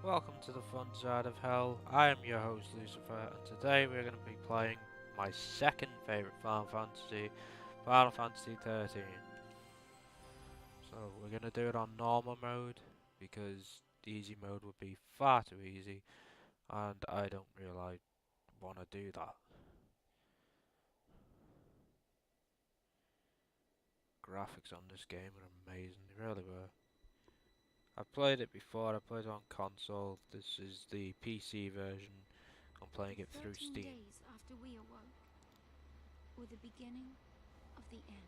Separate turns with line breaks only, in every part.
Welcome to the fun side of hell. I am your host Lucifer, and today we're going to be playing my second favourite Final Fantasy, Final Fantasy 13. So we're going to do it on normal mode because easy mode would be far too easy, and I don't really want to do that. Graphics on this game are amazing, they really were. I've played it before, I played it on console. This is the PC version. I'm playing it through
13
Steam.
days after we awoke were the beginning of the end.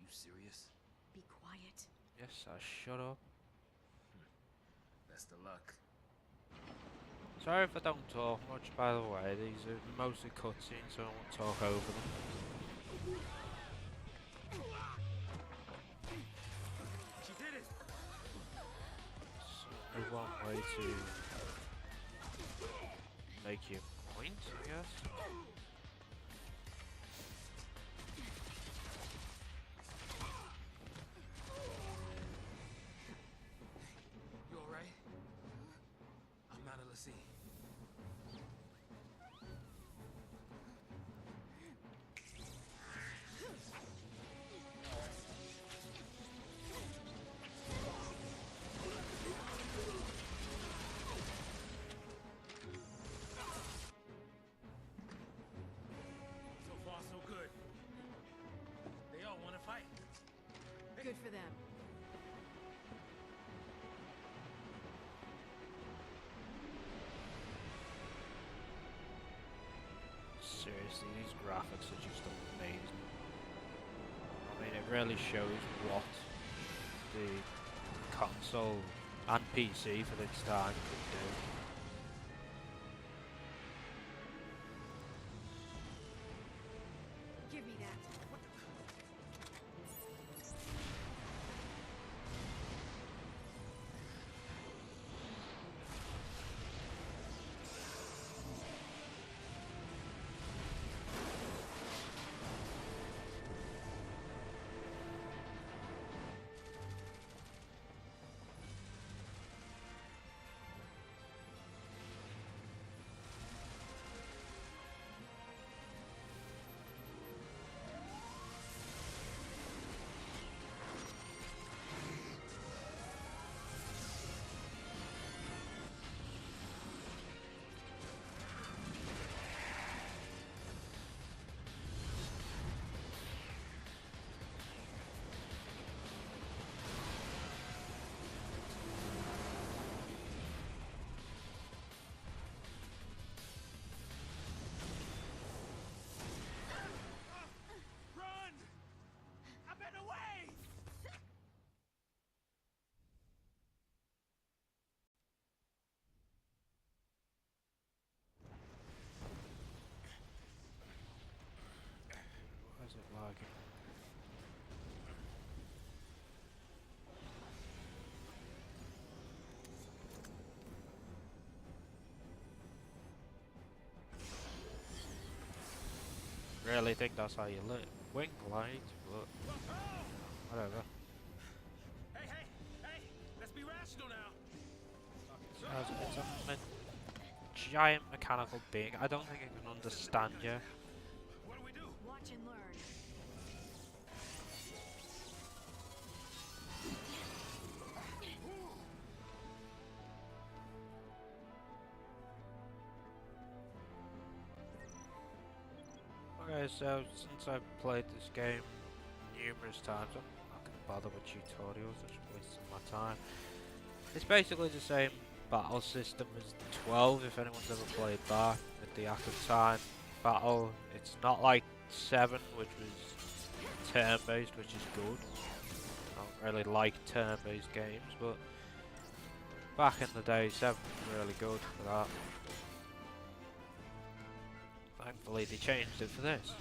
You serious?
Be quiet.
Yes, shut up.
Best of luck.
Sorry if I don't talk much, by the way. These are mostly cutscenes, so I won't talk over them.
She did it!
So, only one way to make your point, I guess.
You alright? I'm not a Lassie. So far, so good. They all want to fight.
Good for them.
Seriously, these graphics are just amazing. I mean, it really shows what the console and PC for its time could do.
Give me that.
Run! I've been away!
Why is it lagging? Really think that's how you wing light, but whatever.
Hey, hey, hey! Let's be rational now.
It's a giant mechanical being. I don't think it can understand you.
What do we do?
Watch and learn.
Okay, so since I've played this game numerous times, I'm not going to bother with tutorials, I'm just wasting my time. It's basically the same battle system as 12, if anyone's ever played that at the active time. battle. It's not like 7, which was turn-based, which is good. I don't really like turn-based games, but back in the day, 7 was really good for that. Thankfully, they changed it for this.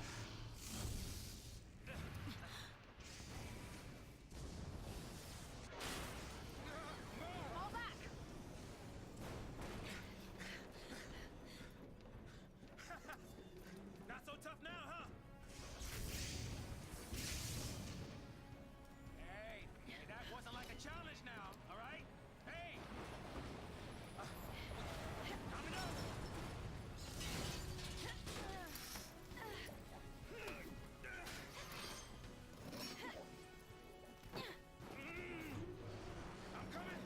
Not so tough now, huh? Hey, that wasn't like a challenge now, all right? Hey! Coming up! I'm coming!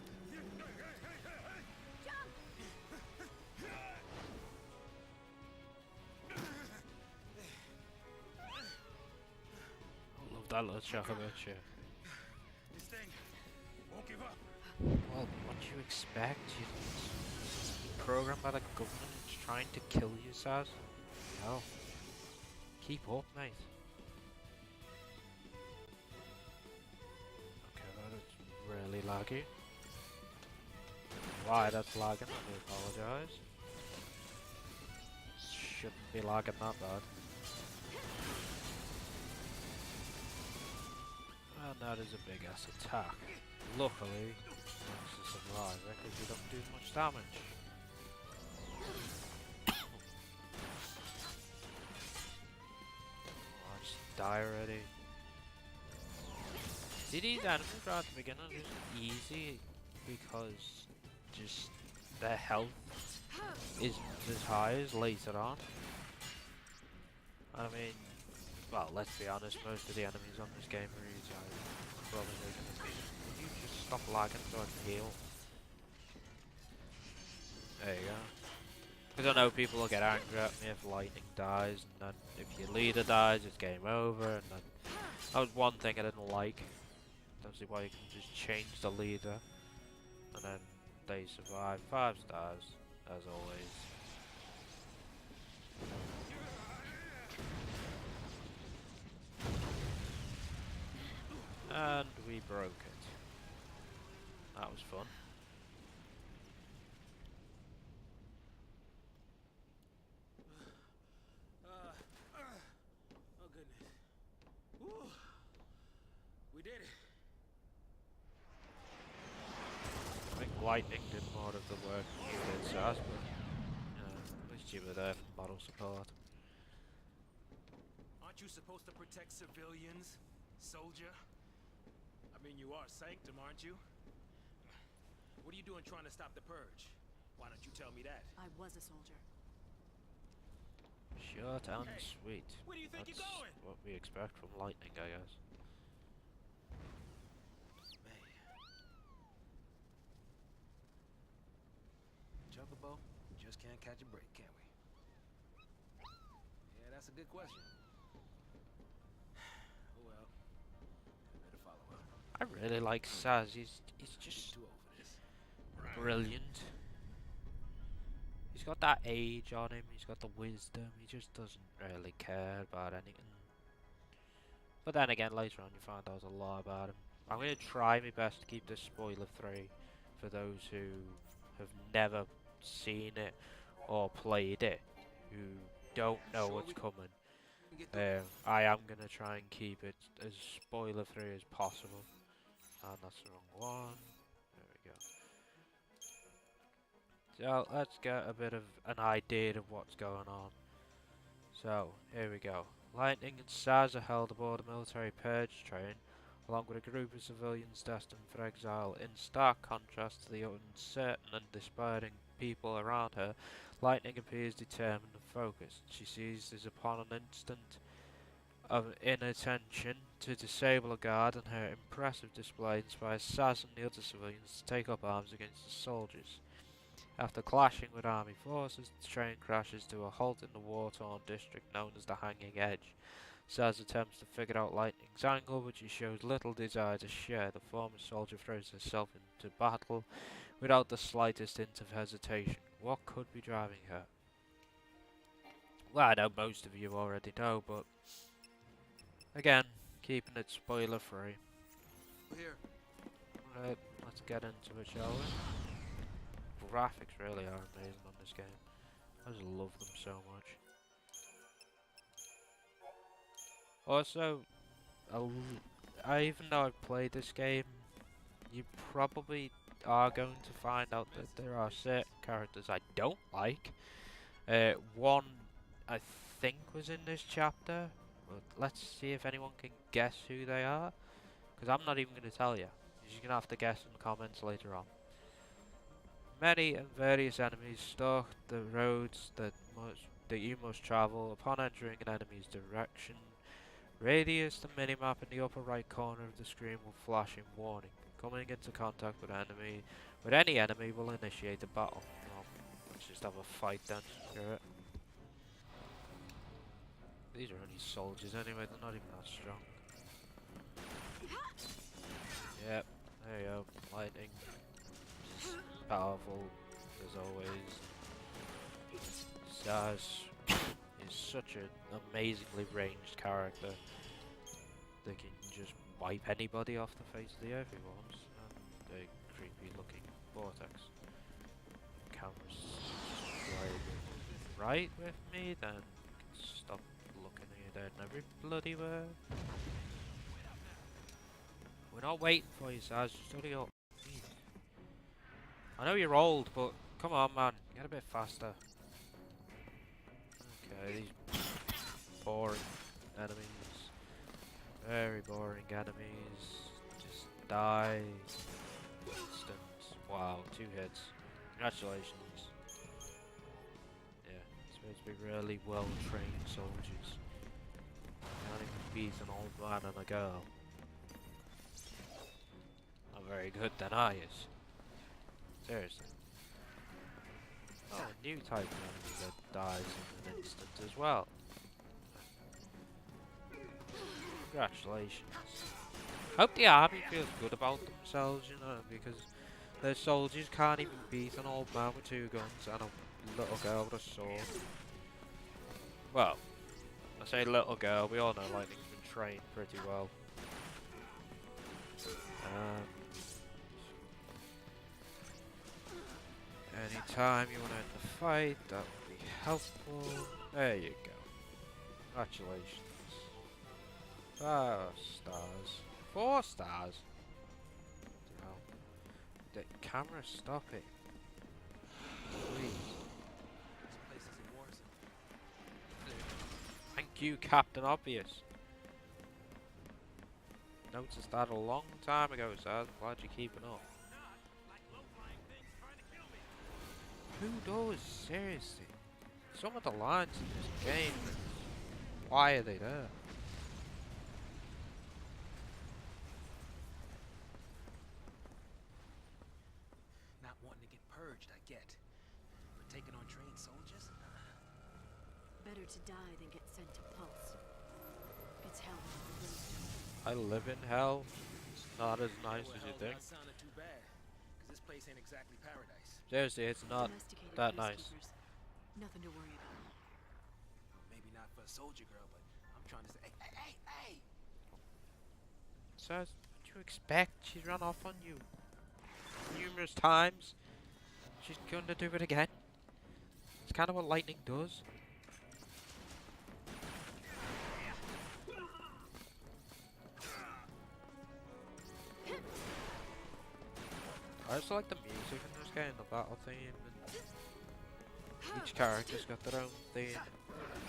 I love that little chocolate shit.
This thing won't give up.
Well, what do you expect? You're programmed by the government trying to kill you, Saz? No. Keep up, mate. Okay, that is really laggy. Why that's lagging, I do apologise. Shouldn't be lagging that bad. And that is a big ass attack. Luckily, thanks to some live records, you don't do much damage. Oh, just die already. See, these enemies right at the beginning are just easy because just their health isn't as high as later on. I mean, well, let's be honest, most of the enemies on this game are easy. I'm probably gonna be. Can you just stop lagging so I can heal? There you go. Because I know people will get angry at me if lightning dies, and then if your leader dies, it's game over, and then that was one thing I didn't like. Don't see why you can just change the leader, and then they survive. 5 stars, as always. And we broke it. That was fun.
Oh goodness. Woo. We did it.
I think lightning did more of the work than you did, Saz, but at least you were there for model support.
Aren't you supposed to protect civilians, soldier? I mean, you are Sanctum, aren't you? What are you doing trying to stop the purge? Why don't you tell me that?
I was a soldier.
Short and
Hey,
sweet.
where do you think
That's
you're going?
what we expect from lightning, I guess.
Man. Chocobo, just can't catch a break, can we? Yeah, that's a good question. Oh well. I better follow up.
I really like Saz. He's just
Too old for this.
brilliant. He's got that age on him, he's got the wisdom, he just doesn't really care about anything. But then again, later on you find out a lot about him. I'm going to try my best to keep this spoiler-free for those who have never seen it or played it, who don't know what's coming. I am going to try and keep it as spoiler-free as possible. And that's the wrong one. There we go. So let's get a bit of an idea of what's going on. So here we go. Lightning and Saz are held aboard a military purge train, along with a group of civilians destined for exile. In stark contrast to the uncertain and despairing people around her, Lightning appears determined and focused. She seizes upon an instant of inattention to disable a guard, and her impressive display inspires Saz and the other civilians to take up arms against the soldiers. After clashing with army forces, the train crashes to a halt in the war-torn district known as the Hanging Edge. Saz attempts to figure out Lightning's angle, but she shows little desire to share. The former soldier throws herself into battle without the slightest hint of hesitation. What could be driving her? Well, I know most of you already know, but again, keeping it spoiler free.
Here.
Right, let's get into it, shall we? Graphics really are amazing on this game. I just love them so much. Also, even though I've played this game, you probably are going to find out that there are certain characters I don't like. One, I think, was in this chapter. But let's see if anyone can guess who they are. Because I'm not even going to tell you. You're just going to have to guess in the comments later on. Many and various enemies stalk the roads that you must travel. Upon entering an enemy's direction, radius, the minimap in the upper right corner of the screen will flash in warning. Coming into contact with any enemy will initiate a battle. Well, let's just have a fight then. Screw it. These are only soldiers anyway, they're not even that strong. Yep, there you go. Lightning. Just powerful as always. Saz is such an amazingly ranged character that can just wipe anybody off the face of the earth if he wants. And a creepy looking vortex. Camera's right with me, then you can stop looking at you there every bloody where. We're not waiting for you, Saz, just hurry up. Jeez. I know you're old, but come on, man, get a bit faster. Okay, these boring enemies. Very boring enemies. Just die. Instant. Wow, 2 hits. Congratulations. Yeah, supposed to be really well trained soldiers. Can't even beat an old man and a girl. Not very good then, are you? Seriously. Oh, a new type of enemy that dies in an instant as well. Congratulations. Hope the army feels good about themselves, you know, because their soldiers can't even beat an old man with 2 guns and a little girl with a sword. Well, I say little girl, we all know Lightning's been trained pretty well. Anytime you want to end the fight, that would be helpful. There you go. Congratulations. 5 stars. 4 stars? No. The camera, stop it. Please.
This place is in war zone.
Thank you, Captain Obvious. Noticed that a long time ago, Saz. I'm glad you're keeping up. Who does? Seriously. Some of the lines in this game, why are they there?
Not wanting to get purged, I get. But taking on trained soldiers?
Better to die than get sent to Pulse. It's hell.
I live in hell. It's not as nice as you think.
Not sounding too bad, because this place ain't exactly paradise.
Seriously, it's not
Domesticated
that nice.
peacekeepers. Nothing to worry about.
Maybe not for a soldier girl, but I'm trying to say, hey!
So, what do you expect? She's run off on you numerous times. She's going to do it again. It's kind of what Lightning does. I also like the music in this game, the battle theme, and each character's got their own theme.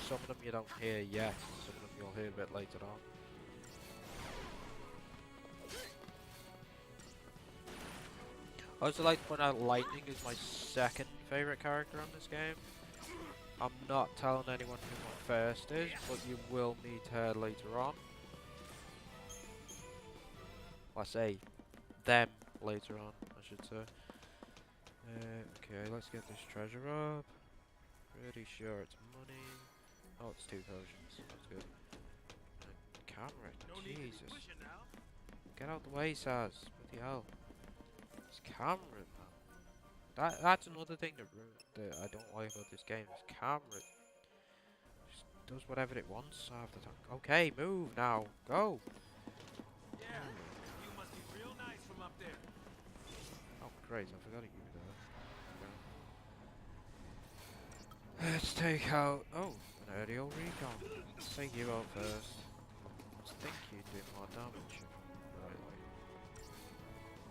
Some of them you don't hear yet, some of them you'll hear a bit later on. I also like to point out Lightning is my 2nd favourite character on this game. I'm not telling anyone who my 1st is, but you will meet her later on. Well, I say them later on, I should say. Okay, let's get this treasure up. Pretty sure it's money. Oh, it's 2 potions. That's good. And camera, Jesus. Get out the way, Saz. What the hell? It's camera, man. That's another thing that I don't like about this game. Is camera. does whatever it wants half the time. Okay, move now. Go.
Yeah, you must be real nice from up there.
Oh, great. I forgot you there. Let's take out... Oh, an aerial recon. Let's take you out first. I think you do more damage. Right,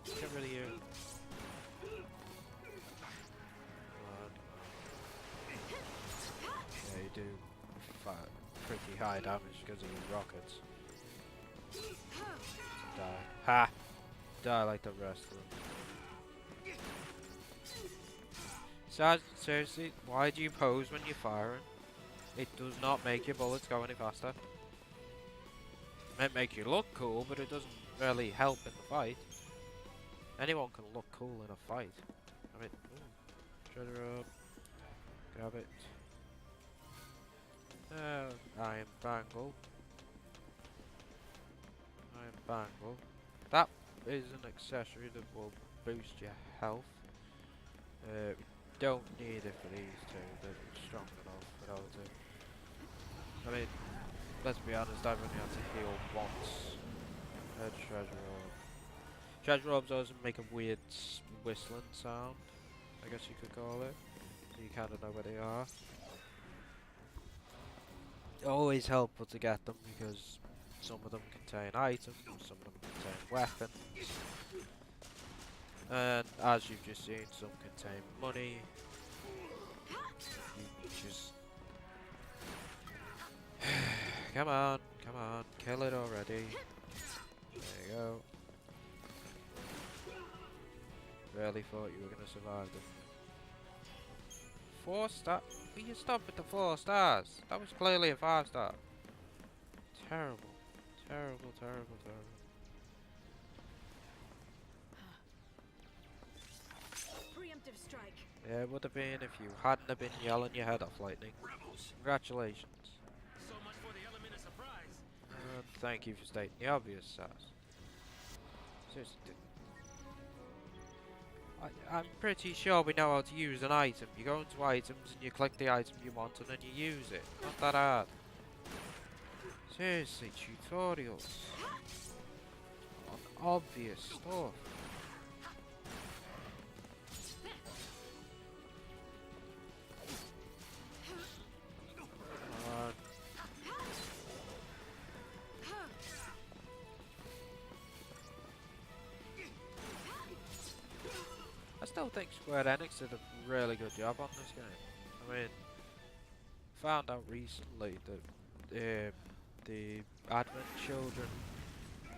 like... Get rid of you. Yeah, you do pretty high damage because of your rockets. Die. Ha! Die like the rest of them. Seriously, why do you pose when you're firing? It does not make your bullets go any faster. It might make you look cool, but it doesn't really help in the fight. Anyone can look cool in a fight. I mean, treasure up. Grab it. Iron bangle. Iron bangle. That is an accessory that will boost your health. We don't need it for these two, they're strong enough without it. I mean, let's be honest, I've only had to heal once. Treasure orb. Treasure orbs also make a weird whistling sound, I guess you could call it. You kind of know where they are. Always helpful to get them because some of them contain items, some of them contain weapons. And as you've just seen, some contain money. You just... come on, kill it already. There you go. Really thought you were going to survive them. 4 star? Will you stop with the 4 stars? That was clearly a 5 star. Terrible. Terrible, terrible, terrible.
Preemptive strike.
Yeah, it would have been if you hadn't have been yelling your head off, Lightning.
Rebels.
Congratulations.
So much for the element of surprise.
And thank you for stating the obvious, Sass. Seriously, I'm pretty sure we know how to use an item. You go into items and you click the item you want and then you use it. Not that hard. Seriously, tutorials. On obvious stuff. I still think Square Enix did a really good job on this game. I mean, found out recently that the Advent Children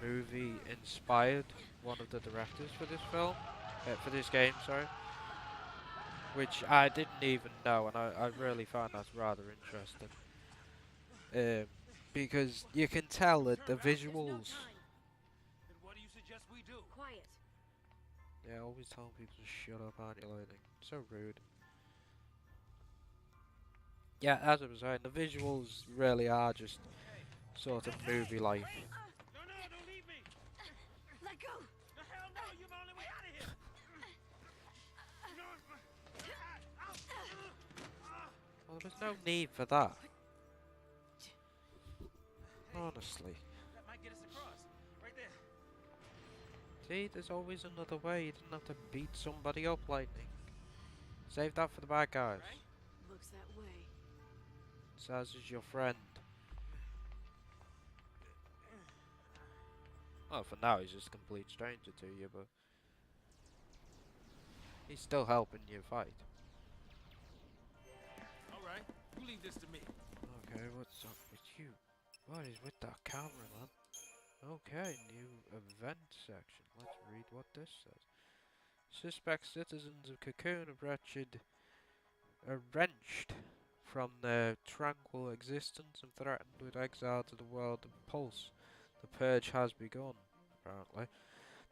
movie inspired one of the directors for this film, for this game, sorry. Which I didn't even know, and I really found that rather interesting. Because you can tell that the visuals...
Then what do you suggest we do?
Quiet.
Yeah, always telling people to shut up, aren't you, Lightning? So rude. Yeah, as I was saying, the visuals really are just sort of movie-like.
No, don't leave me!
Let go.
The hell no, you're the only way out of here!
Well, there was no need for that. Honestly.
That might get us across. Right there.
See, there's always another way. You didn't have to beat somebody up, Lightning. Save that for the bad guys.
Looks that way.
Saz is your friend. Well, for now he's just a complete stranger to you, but he's still helping you fight.
Alright, you leave this to me.
Okay, what's up with you? What is with that camera, man? Okay, new event section. Let's read what this says. Suspect citizens of Cocoon are wrenched from their tranquil existence and threatened with exile to the world of Pulse. The purge has begun, apparently.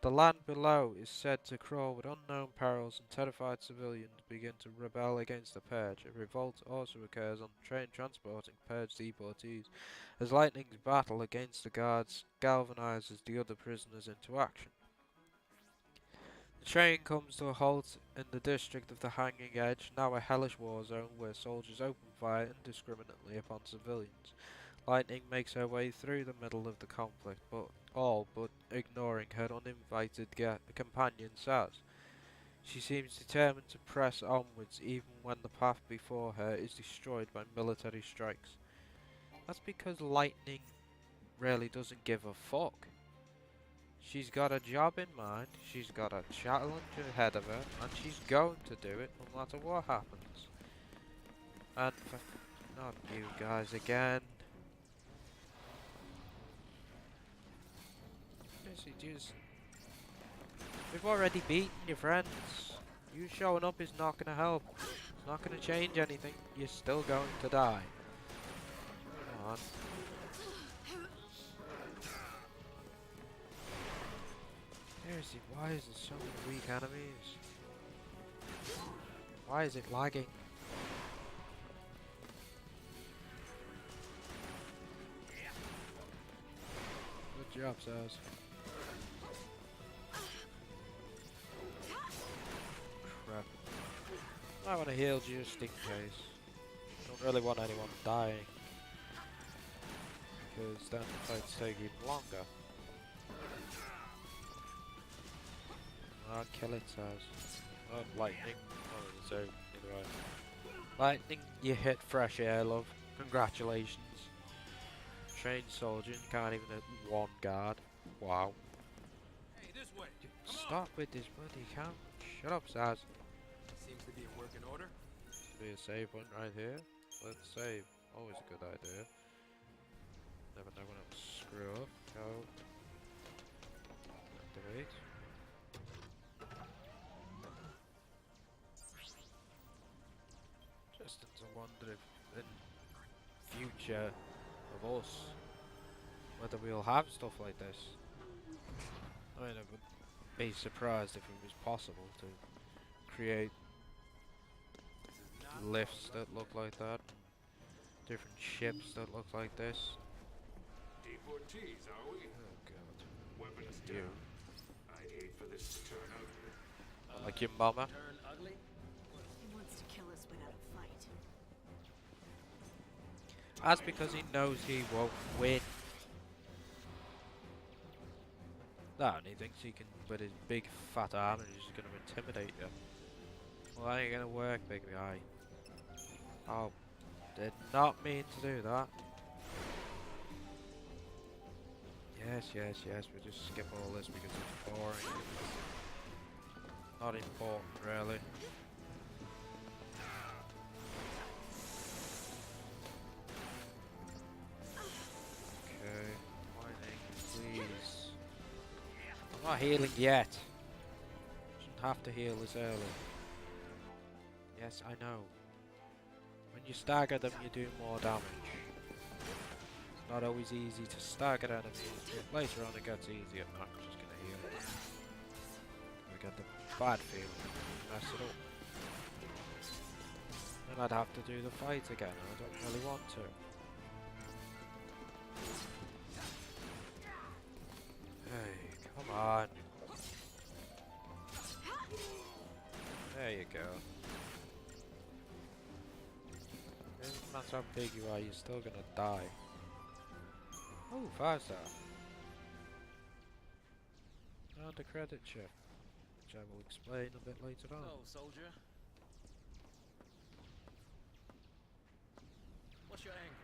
The land below is said to crawl with unknown perils, and terrified civilians begin to rebel against the purge. A revolt also occurs on the train transporting purge deportees, as Lightning's battle against the guards galvanizes the other prisoners into action. The train comes to a halt in the district of the Hanging Edge, now a hellish war zone where soldiers open fire indiscriminately upon civilians. Lightning makes her way through the middle of the conflict, all but ignoring her uninvited companion Saz. She seems determined to press onwards even when the path before her is destroyed by military strikes. That's because Lightning really doesn't give a fuck. She's got a job in mind, she's got a challenge ahead of her, and she's going to do it no matter what happens. And for not you guys again. We've already beaten your friends. You showing up is not gonna help. It's not gonna change anything. You're still going to die. Come on. Seriously, why is there so many weak enemies? Why is it lagging? Good job, Saz. Crap. I want to heal just in case. I don't really want anyone dying. Because then the fights take even longer. Kill it, Saz. Oh, lightning. Oh, so, either way. Lightning, you hit fresh air, love. Congratulations. Trained soldier, you can't even hit one guard. Wow.
Hey, this way.
Stop with this bloody count. Shut up, Saz.
Seems to be in working order.
Be a save point right here. Let's save. Always a good idea. Never know when it'll screw up. Go. Activate. Just to wonder if in future of us whether we'll have stuff like this. I mean, I would be surprised if it was possible to create lifts that look like that, different ships that look like this.
Deportees, are we?
Oh god.
Weapons
You.
down. I'd hate for this to turn ugly.
Like your mama?
Turn ugly?
He wants to kill us without a fight.
That's because he knows he won't win. No, and he thinks he can, with his big fat arm, and he's just going to intimidate you. Well, that ain't going to work, big guy. Oh, did not mean to do that. Yes, yes, yes, we'll just skip all this because it's boring. Not important, really. Okay, mining, please. I'm not healing yet. Shouldn't have to heal this early. Yes, I know. When you stagger them, you do more damage. It's not always easy to stagger enemies. Later on, it gets easier. No, I'm just gonna heal. I get the bad feeling. Mess it up. Then I'd have to do the fight again. I don't really want to. Hey, come on. There you go. Doesn't matter how big you are, you're still gonna die. Oh, 5-star. And a credit chip, which I will explain a bit later on.
Oh, soldier. What's your angle?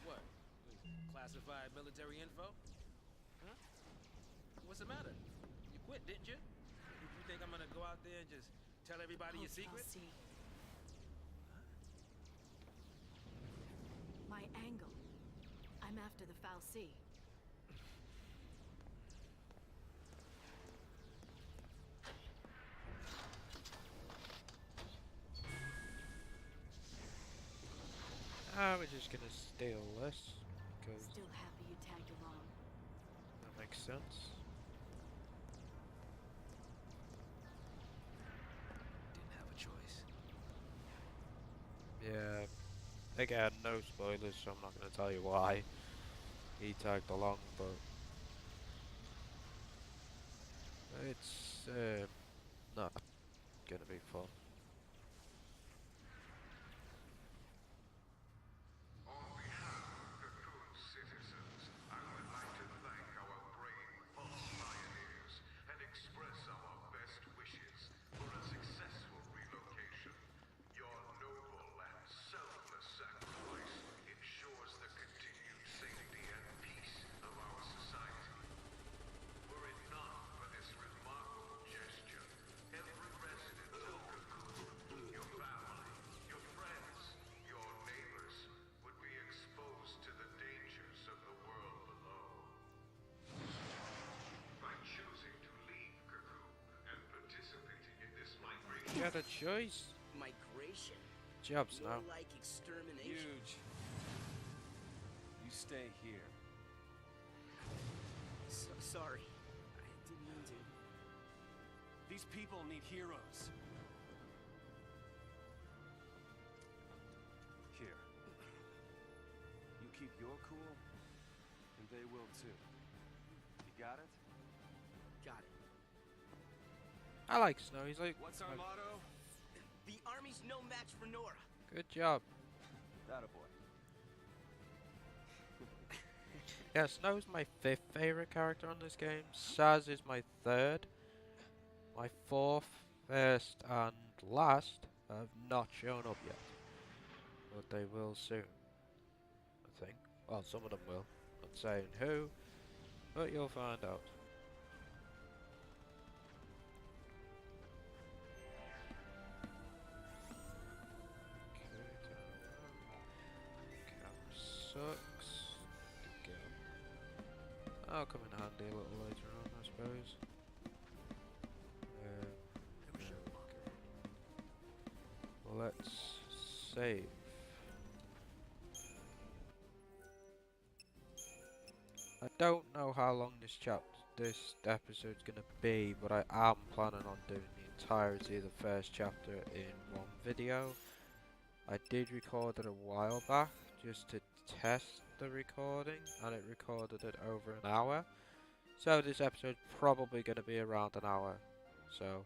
What? Classified military info? Huh? What's the matter? You quit, didn't you? You think I'm gonna go out there and just tell everybody your secrets?
See. My angle. I'm after the Foul Sea.
We're just gonna steal this, because
Still happy you tagged along.
that makes sense.
Didn't have a choice.
Yeah, Again, no spoilers, so I'm not going to tell you why he tagged along, but it's not going to be fun.
On behalf of Cocoon's citizens, I would like to thank our brave false pioneers and express our best wishes for a successful relocation. Your noble and selfless sacrifice ensures the continued safety and peace of our society. Were it not for this remarkable gesture, every resident of Cocoon, your family, your friends, your neighbors, would be exposed to the dangers of the world below. By choosing to leave Cocoon and participating in this migration,
You had a choice.
Migration?
Jobs
More
now.
like extermination.
Huge. You stay here.
Sorry. I didn't mean to.
These people need heroes. Here. You keep your cool, and they will too. You got it?
Got it.
I like Snow. He's like,
What's our motto?
The army's no match for Nora.
good job.
That a boy.
Yeah, Snow's my 5th favourite character on this game. Saz is my 3rd. My 4th, 1st and last have not shown up yet. But they will soon, I think. Well, some of them will. Not saying who, but you'll find out. Camp sucks. That'll come in handy a little later on, I suppose. Well, let's save. I don't know how long this episode's gonna be, but I am planning on doing the entirety of the first chapter in one video. I did record it a while back just to test the recording, and it recorded it over an hour. So this episode's probably going to be around an hour. So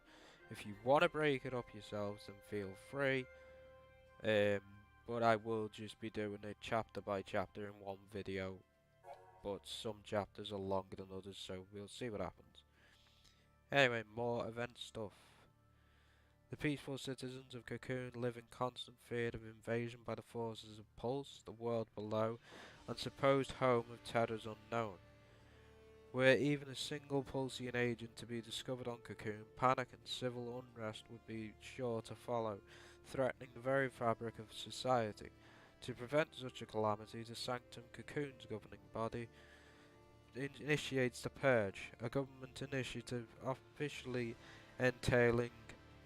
if you want to break it up yourselves, then feel free. But I will just be doing it chapter by chapter in one video. But some chapters are longer than others, so we'll see what happens. Anyway, more event stuff. The peaceful citizens of Cocoon live in constant fear of invasion by the forces of Pulse, the world below, and supposed home of terrors unknown. Were even a single Pulsian agent to be discovered on Cocoon, panic and civil unrest would be sure to follow, threatening the very fabric of society. To prevent such a calamity, the Sanctum Cocoon's governing body initiates the Purge, a government initiative officially entailing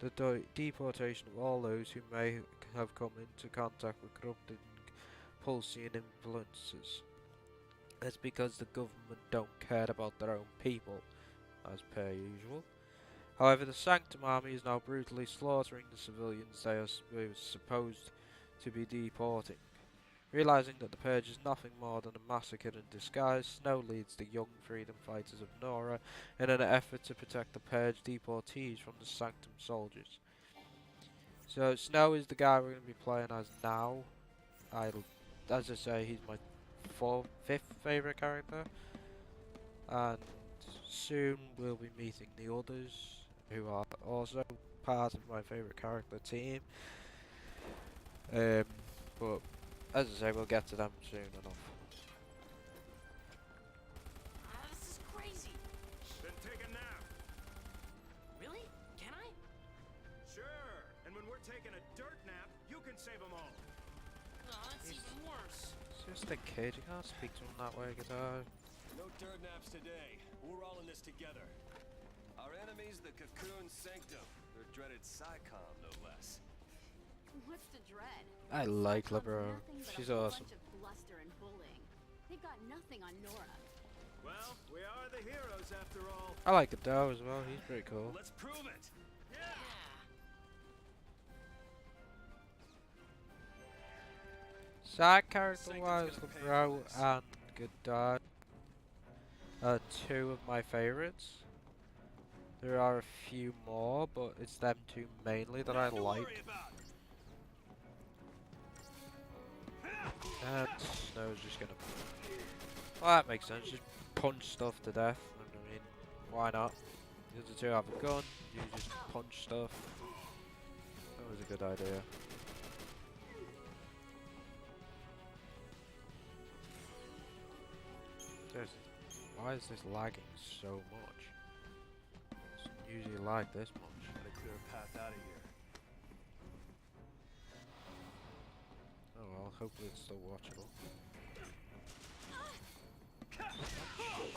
the deportation of all those who may have come into contact with corrupting Pulsian influences. That's because the government don't care about their own people, as per usual. However, the Sanctum Army is now brutally slaughtering the civilians they are supposed to be deporting. Realizing that the Purge is nothing more than a massacre in disguise, Snow leads the young freedom fighters of Nora in an effort to protect the Purge deportees from the Sanctum soldiers. So Snow is the guy we're going to be playing as now. As I say, he's my 5th favourite character, and soon we'll be meeting the others who are also part of my favourite character team. But as I say, we'll get to them soon enough.
This is crazy.
Then take a nap.
Really? Can I?
Sure. And when we're taking a dirt nap, you can save them all.
Oh, that's
He's-
even worse.
It's just a kid, you can't speak to him that way, guitar.
No dirt naps today. We're all in this together. Our enemy's the Cocoon Sanctum. Their dreaded Psycom, no less.
What's the dread?
I like
Psychom's
Libero.
nothing but
She's
a
awesome.
bunch of bluster and bullying. They've got nothing on Nora.
Well, we are the heroes after all.
I like Adele as well, he's pretty cool.
Let's prove it.
Side character wise, the Bro and Good Dad are two of my favourites. There are a few more, but it's them two mainly that I like. And Snow's just gonna... Well, that makes sense, just punch stuff to death. I mean, why not? The other two have a gun, you just punch stuff. That was a good idea. Seriously, why is this lagging so much? It doesn't usually lag this much.
Gotta clear a path out of here.
Oh well, hopefully it's still watchable.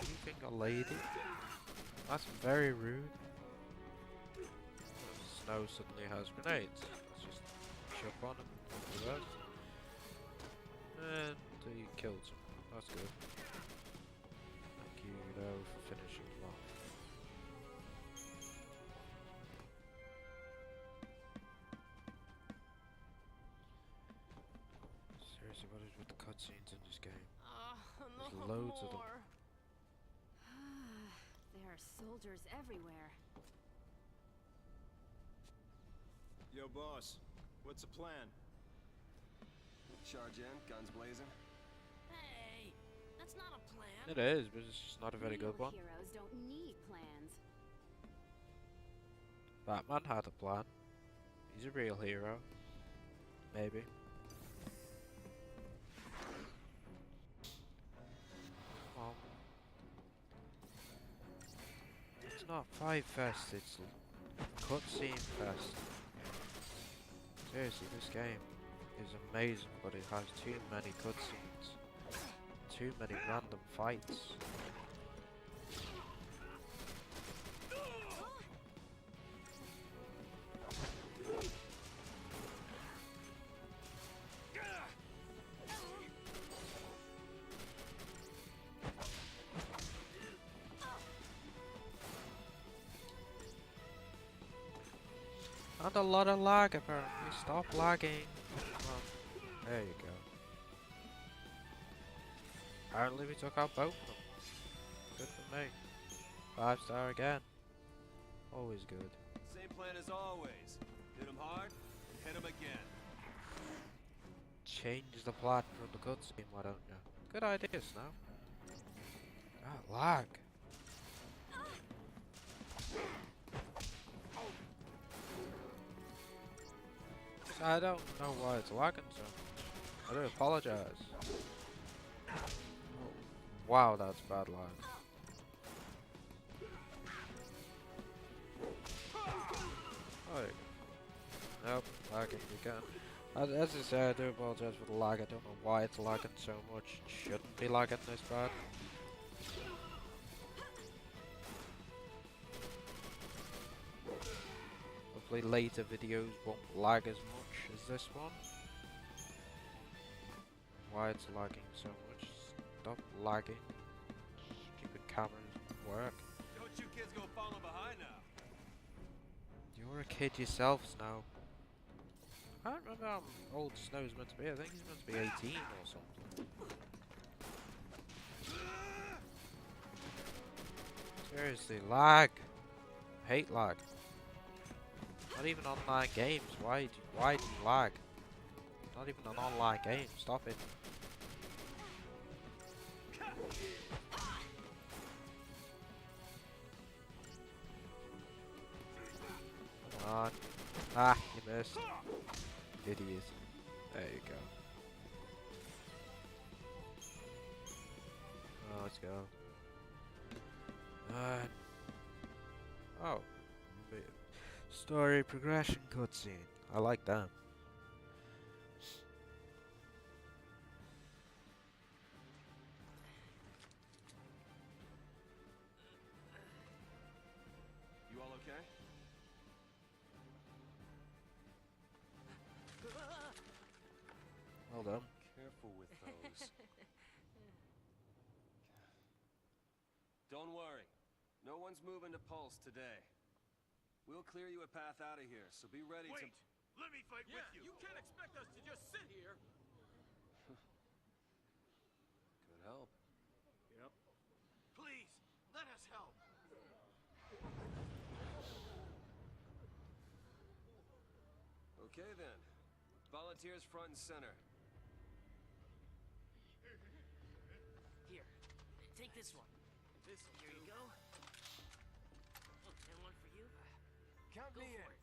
Shooting a lady? That's very rude. Snow suddenly has grenades. Let's just jump on him and do that. And he killed him. That's good. Thank you, though, for finishing him off. Seriously, what is with the cutscenes in this game? There's loads of them.
There are soldiers everywhere.
Yo, boss. What's the plan? Charge in, guns blazing.
Hey, that's not a plan.
It is, but it's just not a very good one.
Heroes don't need plans.
Batman had a plan. He's a real hero. Maybe. It's not Fight Fest, it's Cutscene Fest. Seriously, this game is amazing, but it has too many cutscenes. Too many random fights. And a lot of lag apparently. Stop lagging. There you go. Apparently we took out both of them. Good for me. 5-star again. Always good.
Same plan as always. Hit him hard, and hit him again.
Change the plot from the cutscene, why don't you? Good idea, Snow. Ah, lag. I don't know why it's lagging so much. I do apologize. Oh, wow, that's bad lag. Oh, nope, lagging again. As I say, I do apologize for the lag. I don't know why it's lagging so much. It shouldn't be lagging this bad. Hopefully later videos won't lag as much as this one. Why it's lagging so much? Stop lagging. Stupid cameras work.
Don't you kids go falling behind now.
You're a kid yourself, Snow. I don't remember how old Snow's meant to be. I think he's meant to be 18 or something. Seriously, lag. I hate lag. Not even online games. Why do you lag? Not even an online game. Stop it. Come on. Ah, you missed. Idiot. There you go. Oh, let's go. Oh. Story progression cutscene. I like that.
You all okay?
Well done.
Careful with those. Don't worry. No one's moving to Pulse today. We'll clear you a path out of here, so be ready
Wait! Let me fight with you! You can't expect us to just sit here!
help.
Yep. Please, let us help.
Okay then. Volunteers front and center.
Here, take this one. Here you go. And one for you.
Count
Go
me
for
in.
it.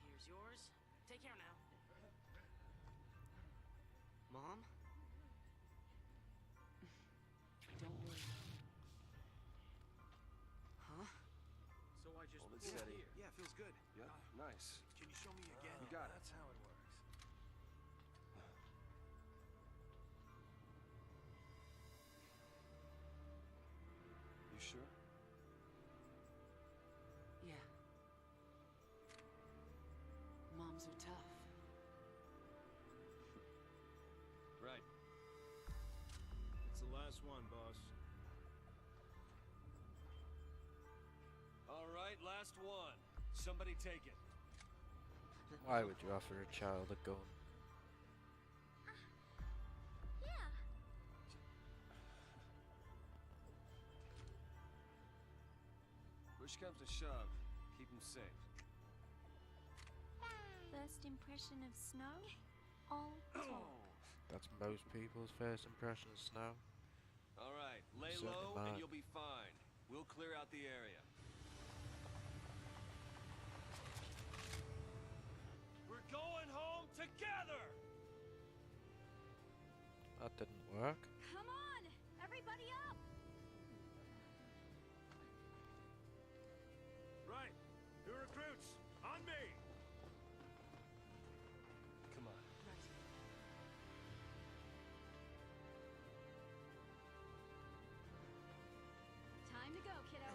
Here's yours. Take care now. Mom? Don't worry. Huh?
So I just
Hold it
pull
steady.
here. Yeah, feels good.
Yeah, nice.
Can you show me again?
You got it.
That's how it works.
You sure?
Yeah. Moms are tough.
Right.
It's the last one, boss.
All right, last one. Somebody take it.
Why would you offer a child a gun?
Yeah.
Push comes to shove. Keep him safe.
First impression of snow? All talk.
That's most people's first impression of snow.
All right, lay
Certainly
low
mine.
and you'll be fine. We'll clear out the area. We're going home together!
That didn't work.
Come on! Everybody up!
Right. New recruits, on me!
Come on.
Time to go, kiddo.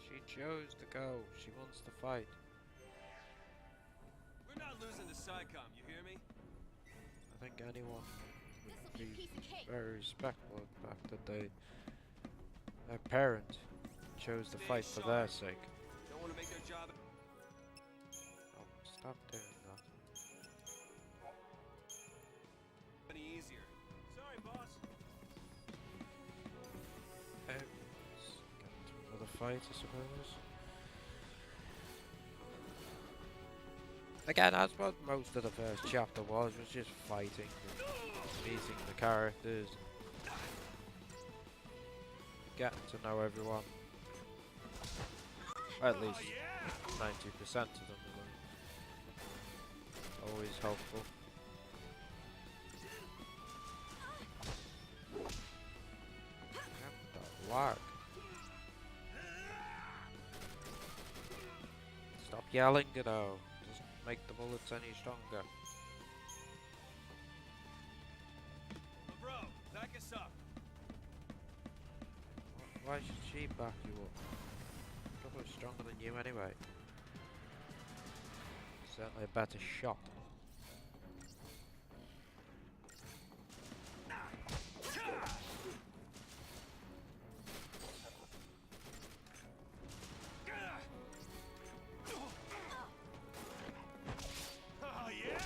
She chose to go. She wants to fight.
We're not losing to SciComm, you hear me?
I think anyone would
This'll be a
be
piece of cake.
very respectful of the fact that their parent chose to
Stay
fight for
sharp.
their sake.
Don't want to make their job
Oh, stop doing that.
any easier.
Sorry, boss.
Let's get into another fight, I suppose. Again, that's what most of the first chapter was just fighting, and meeting the characters, getting to know everyone. Or at least 90% of them. Always helpful. That lag. Stop yelling, you know. Doesn't make the bullets any stronger.
Bro, back us up.
Why should she back you up? Probably stronger than you anyway. Certainly a better shot.
Oh, yeah!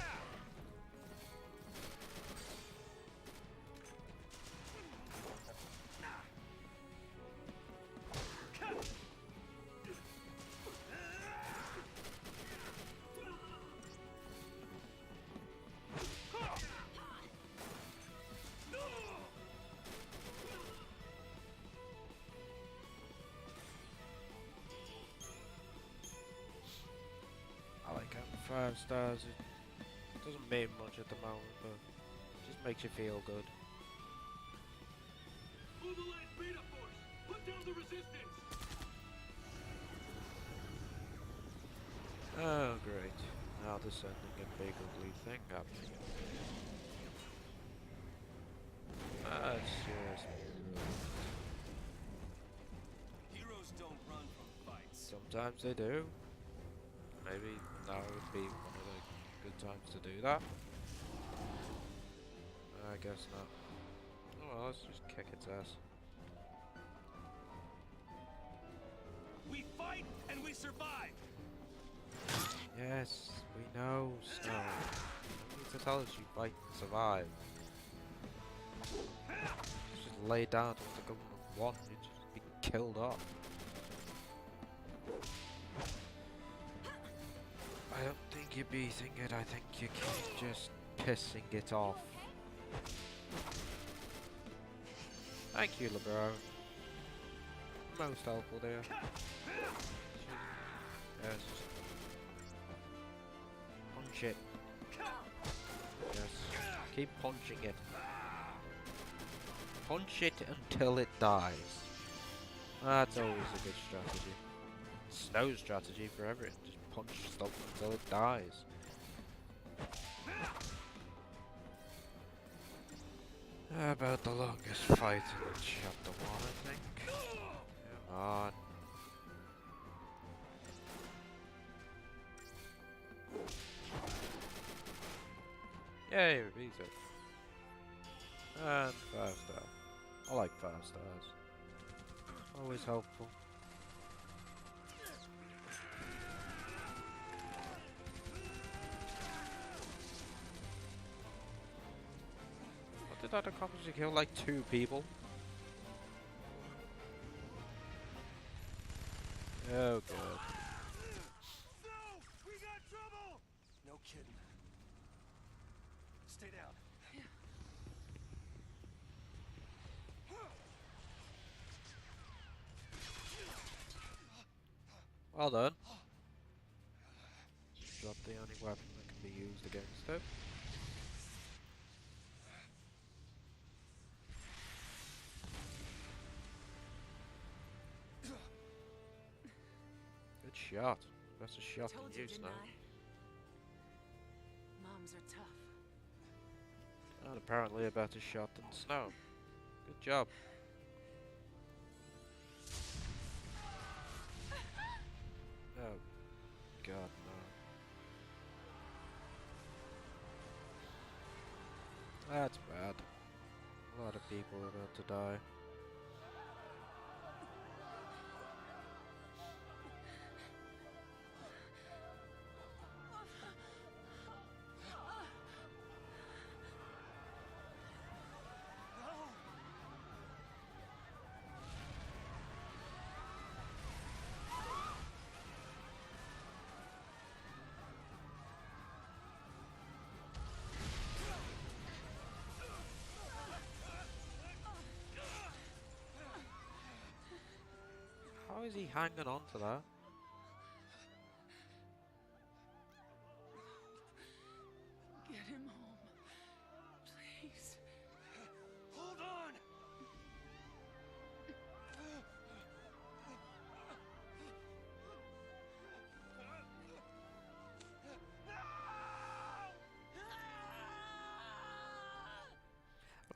I like having 5 stars. It doesn't mean much at the moment, but it just makes you feel good.
Move the last beta force! Put down the resistance!
Oh, great. Now they're sending a big ugly thing at me. That's just...
Heroes don't run from fights.
Sometimes they do. Maybe now would be one of the good times to do that. I guess not. Oh well, let's just kick its ass.
We fight and we survive.
Yes, we know, Snow. You need to tell us you fight and survive. Just lay down to the government one, you'd just be killed off. I don't think you're beating it, I think you're just pissing it off. Thank you, LeBron. Most helpful there. Yes. Punch it. Yes. Keep punching it. Punch it until it dies. That's always a good strategy. Snow's strategy for everything. Just punch stuff until it dies. About the longest fight in chapter 1, I think. Come on. Yay, we beat it. And 5 star. I like 5 stars. Always helpful. What did that accomplish? You kill like 2 people? Oh god.
No, we got trouble.
No kidding. Stay down.
Well done. Drop the only weapon that can be used against it. Good shot. That's a shot
Told
in
you,
use
didn't
now.
I? Moms are tough.
And apparently a better shot than Snow. Good job. Oh god, no. That's bad. A lot of people are about to die. How is he hanging on to that?
Get him home. Please.
Hold on!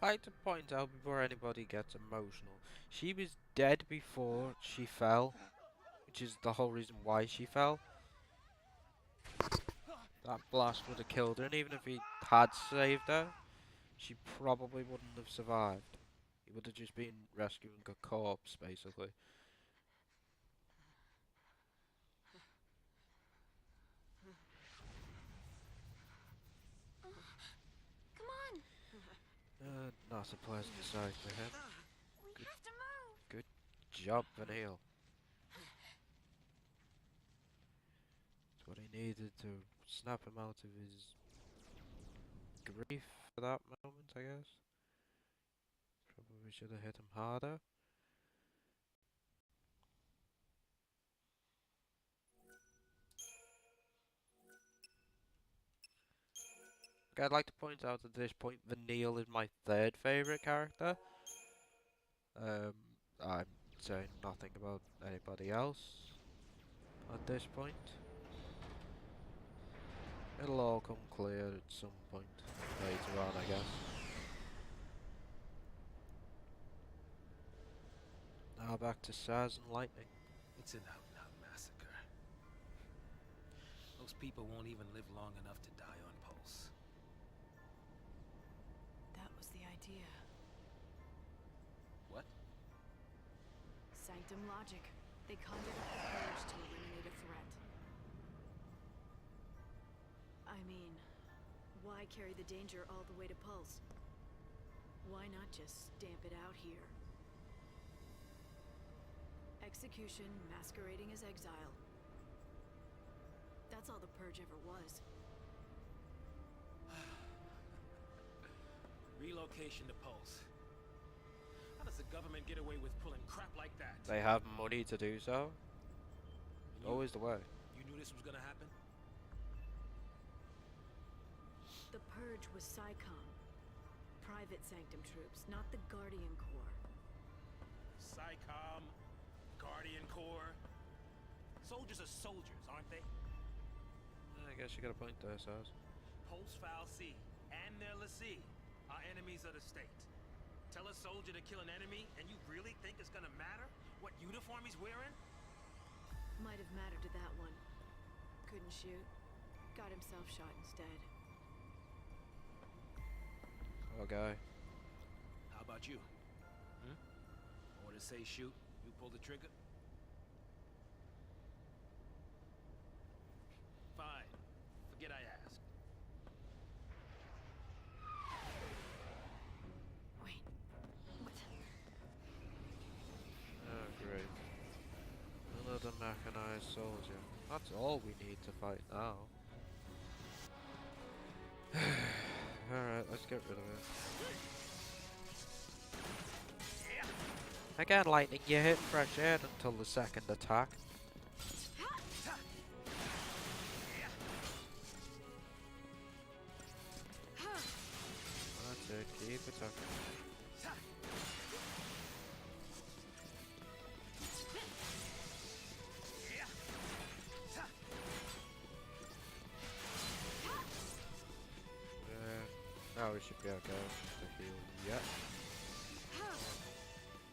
I'd like to point out before anybody gets emotional, she was dead before she fell, which is the whole reason why she fell. That blast would have killed her, and even if he had saved her, she probably wouldn't have survived. He would have just been rescuing a corpse, basically.
Come on!
Not a pleasant sight for him.
We have to move!
Good job, Vanille. That's what he needed to snap him out of his grief for that moment, I guess. Probably should have hit him harder. Okay, I'd like to point out at this point, Vanille is my 3rd favourite character. I'm saying nothing about anybody else at this point. It'll all come clear at some point later on, I guess. Now back to Saz and Lightning.
It's an out-and-out massacre. Those people won't even live long enough to die on Pulse.
That was the idea.
What?
Sanctum logic. They conjured up the purge to eliminate a threat. I mean, why carry the danger all the way to Pulse? Why not just stamp it out here? Execution masquerading as exile. That's all the purge ever was.
Relocation to Pulse. How does the government get away with pulling crap like that?
They have money to do so.
And
Always the way.
You knew this was gonna happen?
The purge was SciComm. Private Sanctum troops, not the Guardian Corps.
SciComm, Guardian Corps. Soldiers are soldiers, aren't they?
I guess you got a point there, Saz.
Pulse Foul C and their lessee are enemies of the state. Tell a soldier to kill an enemy, and you really think it's gonna matter what uniform he's wearing?
Might have mattered to that one. Couldn't shoot. Got himself shot instead.
Okay.
How about you? Orders say shoot, you pull the trigger? Fine. Forget I asked.
Wait. What?
Oh, great. Another mechanized soldier. That's all we need to fight now. Alright, let's get rid of it. Again, lightning, you hit fresh air until the second attack. That's it, keep attacking. Now we should be okay to heal. Yep.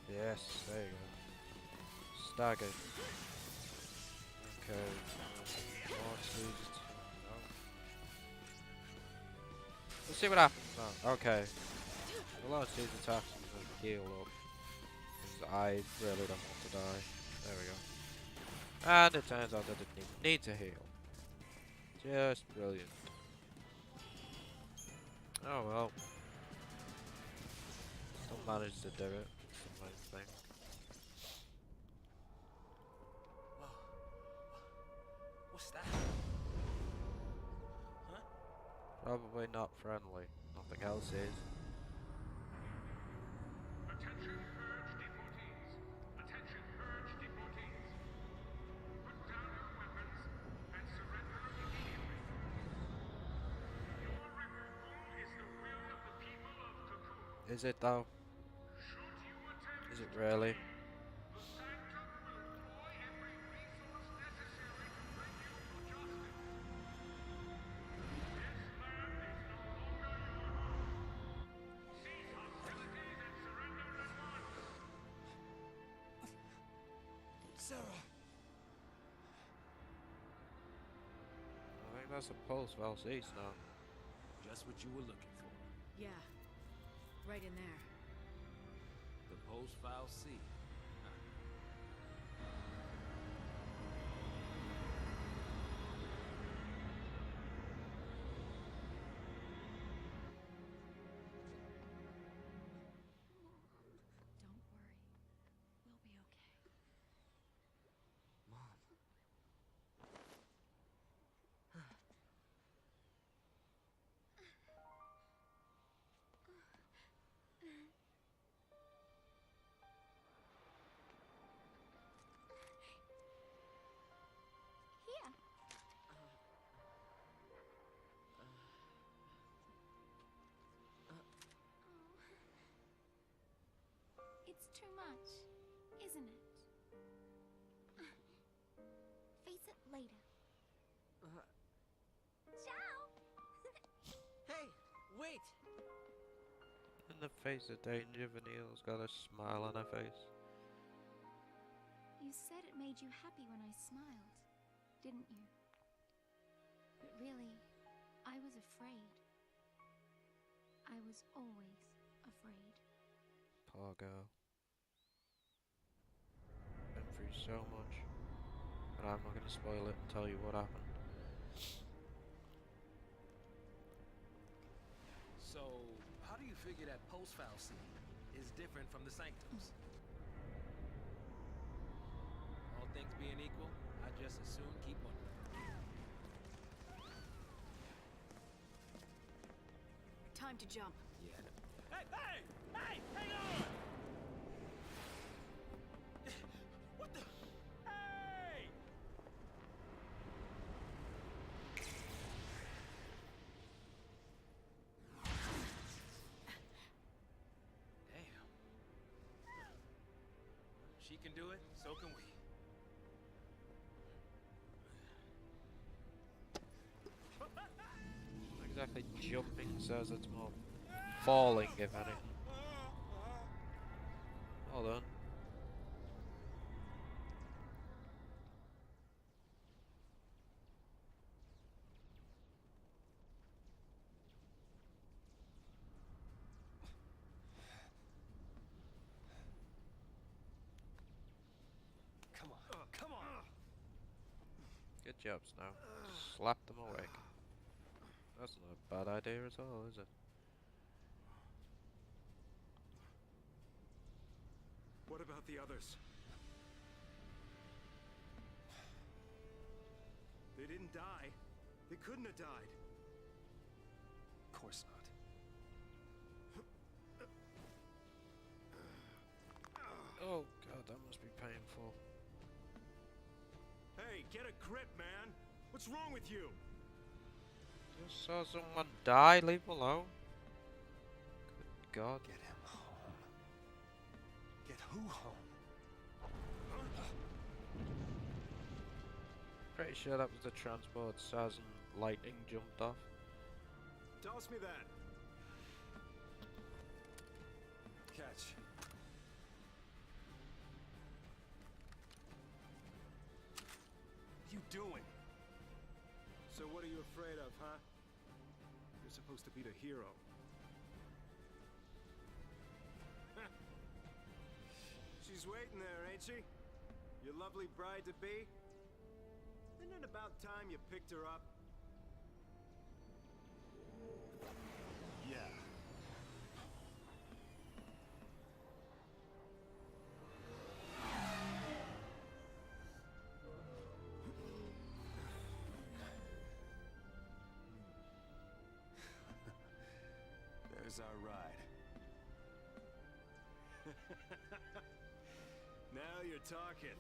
Yes, there you go. Stagger. Okay. No. Let's see what happens now. Okay. We'll launch these attacks and heal up. Because I really don't want to die. There we go. And it turns out that I didn't even need to heal. Just brilliant. Oh well. Still managed to do it. It's the main thing.
Whoa. What's that? Huh?
Probably not friendly. Nothing else is.
Attention, purge deportees. Attention, purge deportees. Put down your weapons and surrender immediately. Your removal is the will of the people of Cocoon.
Is it though?
Should you attempt
Is it
to
really?
escape, the Sanctum will employ every resource necessary to bring you to justice. This land is no longer your home. Cease hostilities and surrender at once.
Sarah!
I think that's a pulse valve east now.
Just what you were looking for.
Yeah. Right in there.
The Pulse File C.
Don't worry. We'll be okay.
Mom.
Here. It's too much, isn't it? Face it later. Ciao!
Hey, wait!
In the face of danger, Vanille's got a smile on her face.
You said it made you happy when I smiled, didn't you? But really, I was afraid. I was always afraid.
Poor girl. Been through so much, but I'm not going to spoil it and tell you what happened.
So, how do you figure that post-fallacy is different from the sanctums? All things being equal, I just as soon keep wondering.
Time to jump.
Yeah. Hey, hey, hey, hang on! What the? Hey! Damn. She can do it, so can we.
Not exactly jumping says it's more falling, if anything. Hold on.
Come on, come on!
Good job, Snow. Slap them awake. That's not a bad idea at all, is it?
What about the others? They didn't die. They couldn't have died. Of course not.
Oh god, that must be painful.
Hey, get a grip, man! What's wrong with you?
Just saw someone die, leave him alone. Good god.
Get him home. Get who home?
Pretty sure that was the transport Saz and Lightning jumped off.
Toss me that. Catch. What are you doing? So what are you afraid of, huh? You're supposed to be the hero. She's waiting there, ain't she? Your lovely bride-to-be? Isn't it about time you picked her up? Yeah. There's our ride. Now you're talking.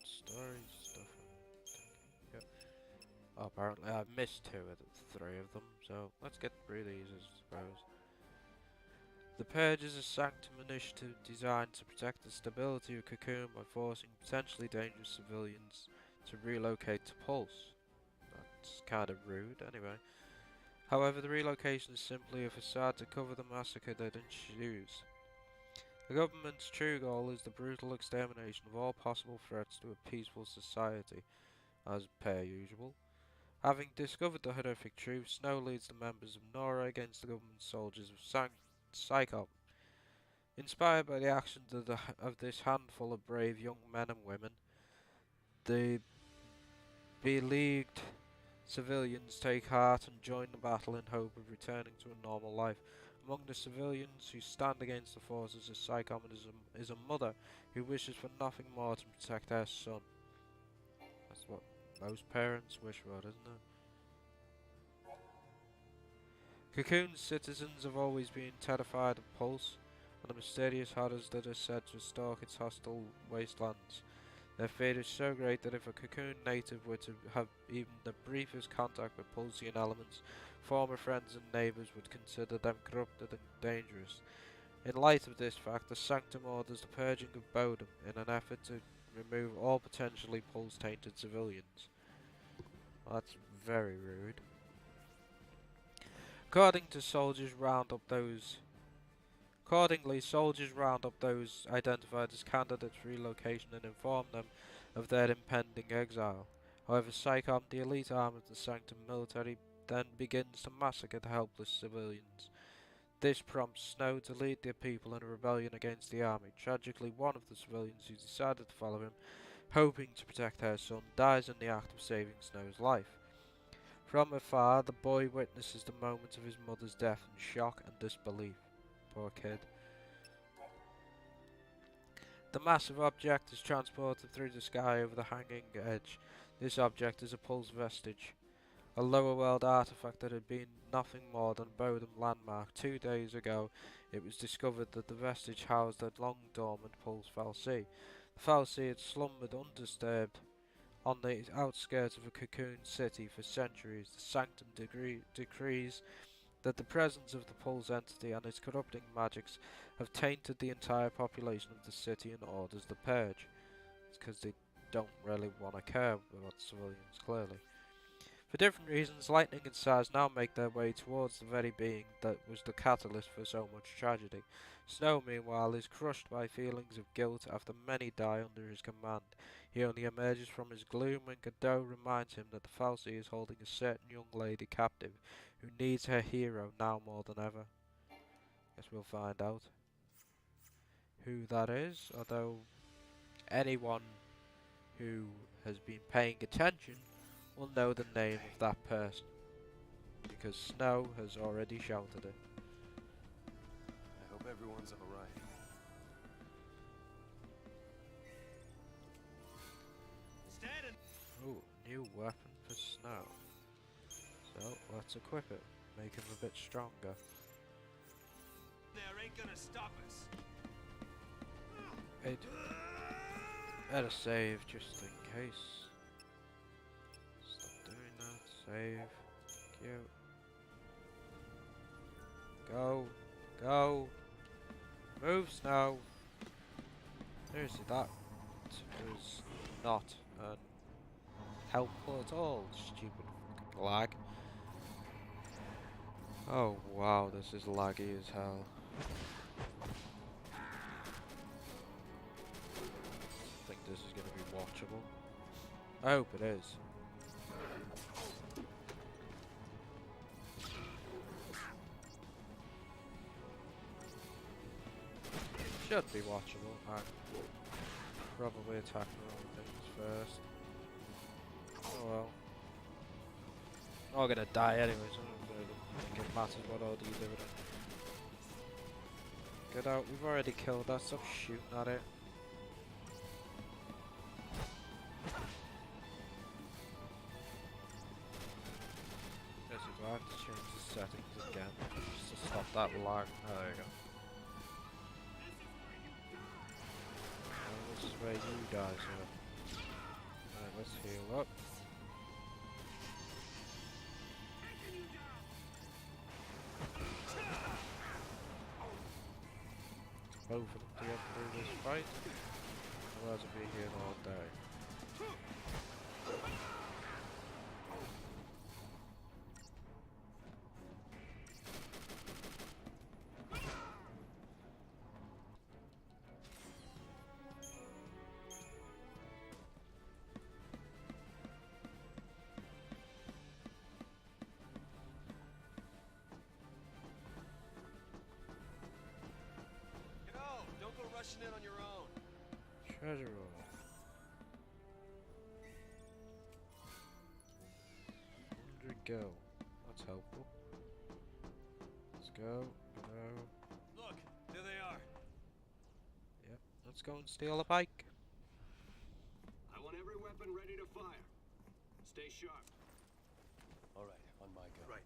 Story stuff. Yep. Oh, apparently I missed 2 of the 3 of them, so let's get through these, I suppose. The Purge is a sanctum initiative designed to protect the stability of Cocoon by forcing potentially dangerous civilians to relocate to Pulse. That's kind of rude, anyway. However, the relocation is simply a facade to cover the massacre that ensues. The government's true goal is the brutal extermination of all possible threats to a peaceful society, as per usual. Having discovered the horrific truth, Snow leads the members of Nora against the government soldiers of Psychop. Inspired by the actions of this handful of brave young men and women, the beleaguered civilians take heart and join the battle in hope of returning to a normal life. Among the civilians who stand against the forces of Psychomenism is a mother who wishes for nothing more to protect her son. That's what most parents wish for, isn't it? Cocoon's citizens have always been terrified of Pulse and the mysterious horrors that are said to stalk its hostile wastelands. Their fear is so great that if a Cocoon native were to have even the briefest contact with Pulsian elements, former friends and neighbours would consider them corrupted and dangerous. In light of this fact, the Sanctum orders the purging of Bodom in an effort to remove all potentially Pulse-tainted civilians. Well, that's very rude. Accordingly, soldiers round up those identified as candidates for relocation and inform them of their impending exile. However, Psychom, the elite arm of the Sanctum military, then begins to massacre the helpless civilians. This prompts Snow to lead the people in a rebellion against the army. Tragically, one of the civilians who decided to follow him, hoping to protect her son, dies in the act of saving Snow's life. From afar, the boy witnesses the moment of his mother's death in shock and disbelief. Poor kid. The massive object is transported through the sky over the hanging edge. This object is a Pulse vestige, a lower world artifact that had been nothing more than a Bodum landmark. 2 days ago, it was discovered that the vestige housed a long dormant Pulse fal'Cie. The fal'Cie had slumbered undisturbed on the outskirts of a cocoon city for centuries. The Sanctum decrees that the presence of the Pulse entity and its corrupting magics have tainted the entire population of the city and orders the purge. It's because they don't really want to care about civilians, clearly. For different reasons, Lightning and Saz now make their way towards the very being that was the catalyst for so much tragedy. Snow, meanwhile, is crushed by feelings of guilt after many die under his command. He only emerges from his gloom when Godot reminds him that the fal'Cie is holding a certain young lady captive who needs her hero now more than ever. Guess we'll find out who that is, although anyone who has been paying attention will know the name of that person, because Snow has already shouted it.
I hope everyone's alright.
Ooh, new weapon for Snow. So, let's equip it, make him a bit stronger.
There ain't gonna stop us.
Wait. Better save just in case. Stop doing that. Save. Cute. Go. Go. Move, Snow. Seriously, that was not helpful at all. Stupid fucking lag. Oh wow, this is laggy as hell. I think this is going to be watchable. I hope it is. Should be watchable. I'd probably attack the wrong things first. Oh well. I'm gonna die anyway, so I don't think it matters what order you do it in. Get out, we've already killed that, stop shooting at it. Yes, do I have to change the settings again just to stop that lag? Oh, there you go. This is where you die, sir. Alright, let's heal up. Both of them to get through this fight, otherwise I'll be here all day.
Don't go rushing in on your own.
Treasure roll. 100 go. That's helpful. Let's go. Go.
Look, there they are.
Yep. Let's go and steal a bike.
I want every weapon ready to fire. Stay sharp.
All right, on my go.
Right.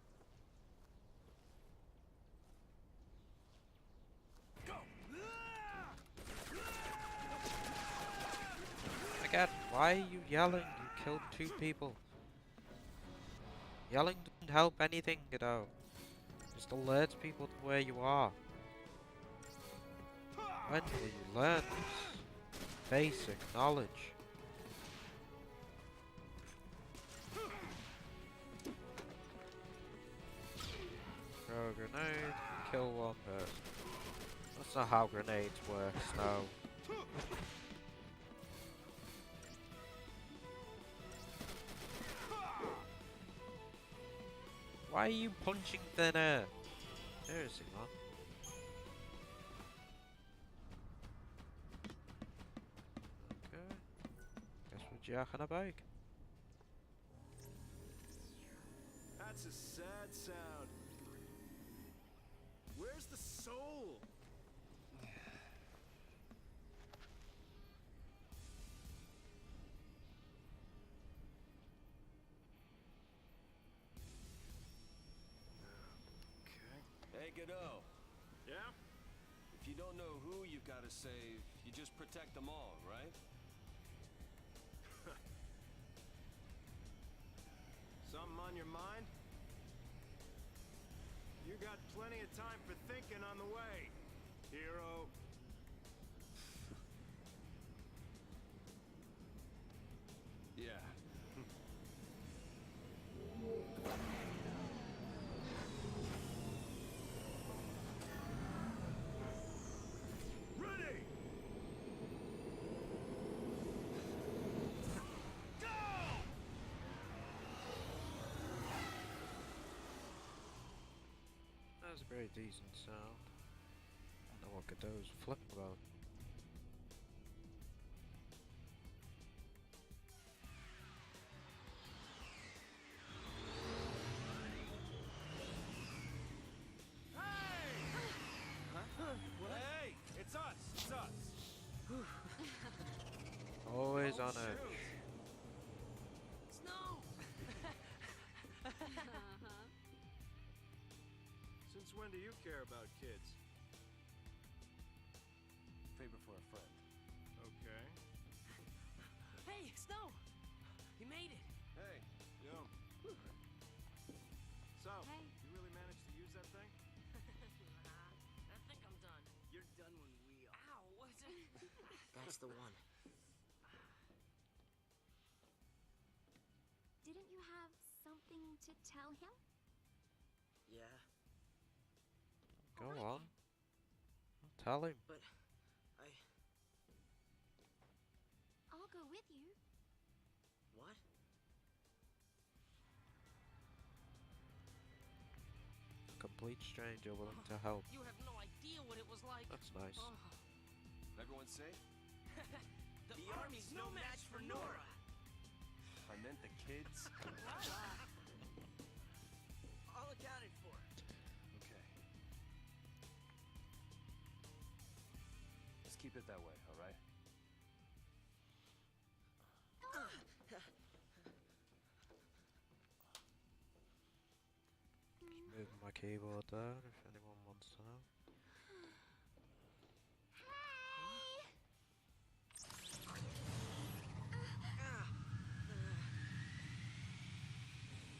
Again, why are you yelling? You killed 2 people. Yelling doesn't help anything, you know. Just alerts people to where you are. When will you learn this basic knowledge? Throw a grenade, kill 1 person. That's not how grenades work, Snow. Why are you punching thin air? Seriously, man. Okay. Guess we're jacking a bike.
That's a sad sound. Where's the soul? Hey, Godot.
Yeah?
If you don't know who you've got to save, you just protect them all, right?
Something on your mind? You got plenty of time for thinking on the way, hero.
Yeah.
Ready! Go!
That was a very decent sound. I don't know what Godot's flipping about.
Hey! It's us! It's us!
Always
Oh,
on
shoot.
edge.
Snow!
Since when do you care about kids?
Favor for a friend.
Okay.
Hey, Snow! You made it!
Hey.
Yo. So,
Hey.
you really managed to use that thing?
I think I'm done.
You're done when we are.
Ow! What's it?
That's the one.
Didn't you have something to tell him?
Yeah,
Go on. Tell him.
but
I'll go with you.
what?
Complete stranger willing to help.
You have no idea what it was like.
That's nice.
Oh.
Everyone safe?
The
The army's no match for Nora.
I meant the kids.
All accounted for.
Okay. Let's keep it that way, all right?
Moving my keyboard down if anyone wants to know.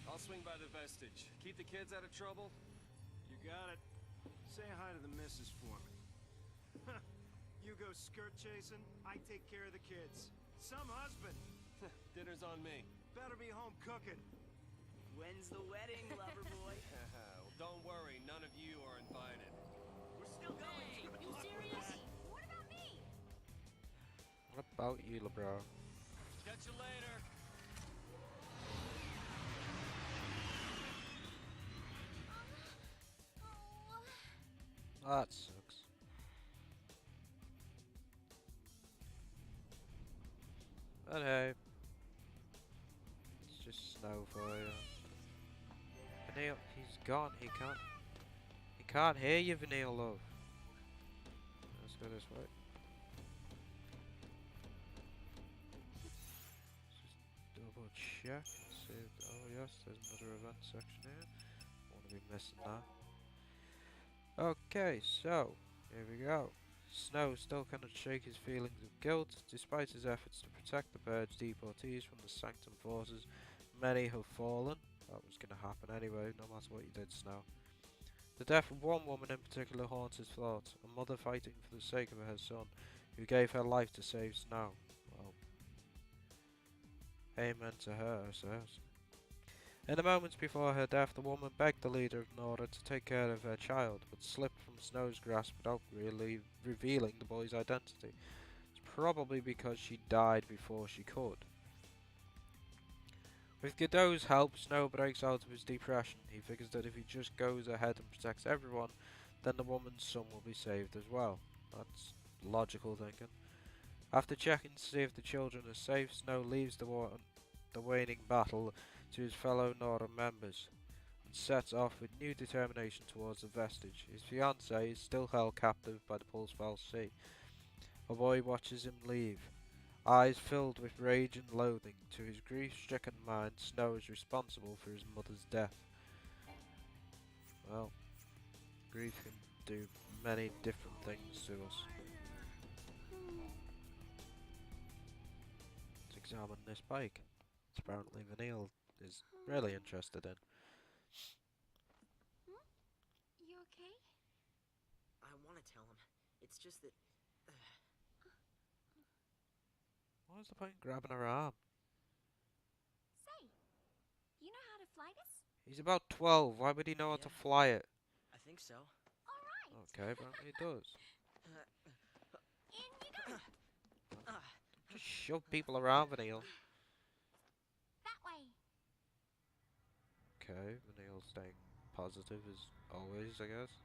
I'll swing by the vestige. Keep the kids out of trouble.
You got it. Say hi to the missus for me. You go skirt chasing, I take care of the kids. Some husband.
Dinner's on me.
Better be home cooking.
When's the wedding, lover boy?
Well, don't worry. None of you are invited.
We're still going.
Hey, you serious?
What about me?
What about you, LeBron?
Catch you later.
Oh.
That sucks. But hey, it's just snow for you. Vanille, he's gone. He can't hear you, Vanille love. Let's go this way. Just double check. See. Oh yes, there's another event section here. Want to be missing that. Okay, so here we go. Snow still cannot shake his feelings of guilt, despite his efforts to protect the purge deportees from the Sanctum forces. Many have fallen. That was going to happen anyway, no matter what you did, Snow. The death of one woman in particular haunts his thoughts, a mother fighting for the sake of her son, who gave her life to save Snow. Well, amen to her, I suppose. In the moments before her death, the woman begged the leader of Nora to take care of her child, but slipped from Snow's grasp without really revealing the boy's identity. It's probably because she died before she could. With Godot's help, Snow breaks out of his depression. He figures that if he just goes ahead and protects everyone, then the woman's son will be saved as well. That's logical thinking. After checking to see if the children are safe, Snow leaves the waning battle to his fellow Nora members and sets off with new determination towards the vestige. His fiancée is still held captive by the Pulsefell Sea. A boy watches him leave, eyes filled with rage and loathing. To his grief-stricken mind, Snow is responsible for his mother's death. Well, grief can do many different things to us. Let's examine this bike. It's apparently Vanille is really interested in.
You okay?
I want to tell him. It's just that.
What was the point in grabbing her arm?
Say, you know how to fly this?
He's about 12, why would he know how to
Yeah.
fly it?
I think so.
All right.
Okay, apparently he does.
In you go.
Just shove people around, Vanille.
That way.
Okay, Vanille staying positive as always, I guess.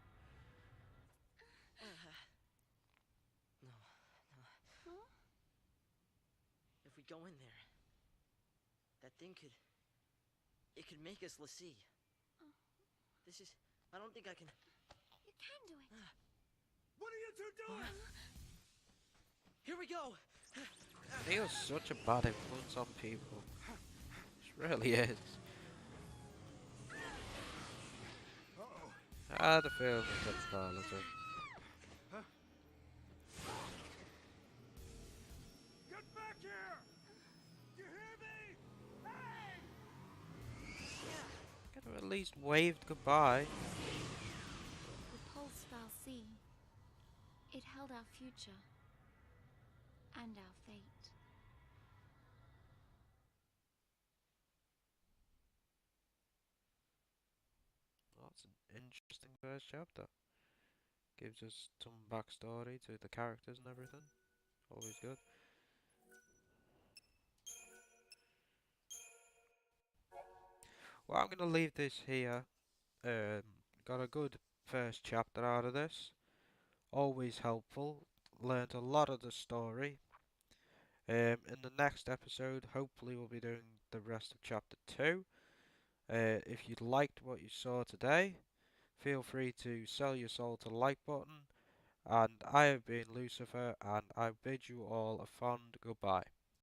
No.
Huh?
If we go in there, that thing could. It could make us Lassie. This is. I don't think I can.
You can do it.
What are you two doing?
Here we go.
Vanille's such a bad influence on people. She really is. I had a feeling it gets violent.
Get back here! You hear me? Hey!
Could have at least waved goodbye.
The Pulsefell Sea. It held our future. And our fate.
Well, that's an interesting first chapter. Gives us some backstory to the characters and everything. Always good. Well, I'm going to leave this here. Got a good first chapter out of this. Always helpful. Learned a lot of the story. In the next episode, hopefully we'll be doing the rest of chapter 2. If you liked what you saw today, feel free to sell your soul to the like button. And I have been Lucifer, and I bid you all a fond goodbye.